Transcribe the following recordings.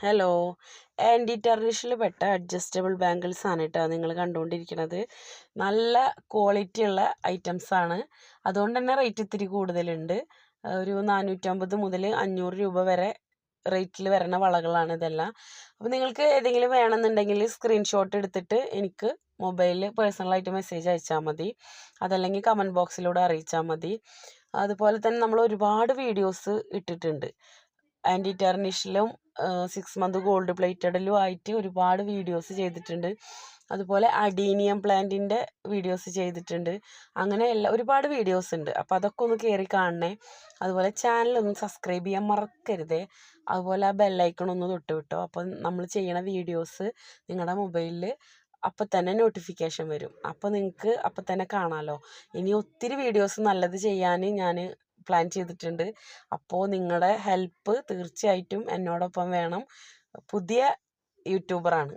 Hello, anti ടാർണിഷിൽ പെട്ട adjustable bangles ആണ് കേട്ടോ നിങ്ങൾ കണ്ടുകൊണ്ടിരിക്കുന്നത്. നല്ല ക്വാളിറ്റി ഉള്ള ഐറ്റംസ് ആണ്. അതുകൊണ്ട് തന്നെ റേറ്റ് ഇത്തിരി കൂടുതലുണ്ട്. ഒരു 450 മുതൽ 500 രൂപ വരെ റേറ്റിൽ വരുന്ന വളകളാണ് ഇതെല്ലാം. അപ്പോൾ നിങ്ങൾക്ക് ഏതെങ്കിലും വേണമെന്നുണ്ടെങ്കിൽ സ്ക്രീൻഷോട്ട് എടുത്തിട്ട് എനിക്ക് മൊബൈലിൽ പേഴ്സണലായിട്ട് മെസ്സേജ് അയച്ചാൽ മതി. അതല്ലെങ്കിൽ കമൻറ്റ് ബോക്സിലൂടെ അറിയിച്ചാൽ മതി. അതുപോലെ തന്നെ നമ്മൾ ഒരുപാട് വീഡിയോസ് ഇട്ടിട്ടുണ്ട്. ആൻറ്റി ടാർണിഷിലും 6 മന്ത് ഗോൾഡ് പ്ലേറ്റഡിലും ആയിട്ട് ഒരുപാട് വീഡിയോസ് ചെയ്തിട്ടുണ്ട്. അതുപോലെ അഡീനിയം പ്ലാന്റിൻ്റെ വീഡിയോസ് ചെയ്തിട്ടുണ്ട്. അങ്ങനെ ഒരുപാട് വീഡിയോസ് ഉണ്ട്. അപ്പോൾ അതൊക്കെ ഒന്ന് കയറി കാണണേ. അതുപോലെ ചാനലൊന്ന് സബ്സ്ക്രൈബ് ചെയ്യാൻ മറക്കരുതേ. അതുപോലെ ആ ബെല്ലൈക്കൺ ഒന്ന് തൊട്ട് വിട്ടോ. അപ്പോൾ നമ്മൾ ചെയ്യണ വീഡിയോസ് നിങ്ങളുടെ മൊബൈലിൽ അപ്പം തന്നെ നോട്ടിഫിക്കേഷൻ വരും. അപ്പോൾ നിങ്ങൾക്ക് അപ്പം തന്നെ കാണാമല്ലോ. ഇനി ഒത്തിരി വീഡിയോസ് നല്ലത് ചെയ്യാൻ ഞാൻ പ്ലാൻ ചെയ്തിട്ടുണ്ട്. അപ്പോൾ നിങ്ങളുടെ ഹെൽപ്പ് തീർച്ചയായിട്ടും എന്നോടൊപ്പം വേണം. പുതിയ യൂട്യൂബറാണ്,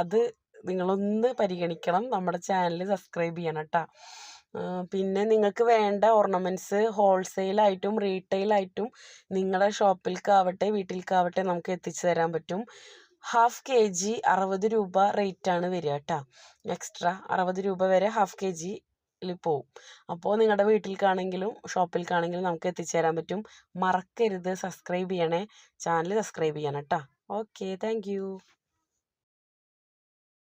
അത് നിങ്ങളൊന്ന് പരിഗണിക്കണം. നമ്മുടെ ചാനൽ സബ്സ്ക്രൈബ് ചെയ്യണം കേട്ടോ. പിന്നെ നിങ്ങൾക്ക് വേണ്ട ഓർണമെൻറ്റ്സ് ഹോൾസെയിലായിട്ടും റീറ്റെയിലായിട്ടും നിങ്ങളുടെ ഷോപ്പിലേക്കാവട്ടെ വീട്ടിലേക്കാവട്ടെ നമുക്ക് എത്തിച്ചു തരാൻ പറ്റും. 1/2 kg 60 രൂപ റേറ്റാണ് വരിക കേട്ടോ. എക്സ്ട്രാ 60 രൂപ വരെ 1/2 kg പോവും. അപ്പോൾ നിങ്ങളുടെ വീട്ടിലേക്കാണെങ്കിലും ഷോപ്പിലേക്കാണെങ്കിലും നമുക്ക് എത്തിച്ചേരാൻ പറ്റും. മറക്കരുത് സബ്സ്ക്രൈബ് ചെയ്യണേ. ചാനൽ സബ്സ്ക്രൈബ് ചെയ്യണം കേട്ടോ. Okay, thank you.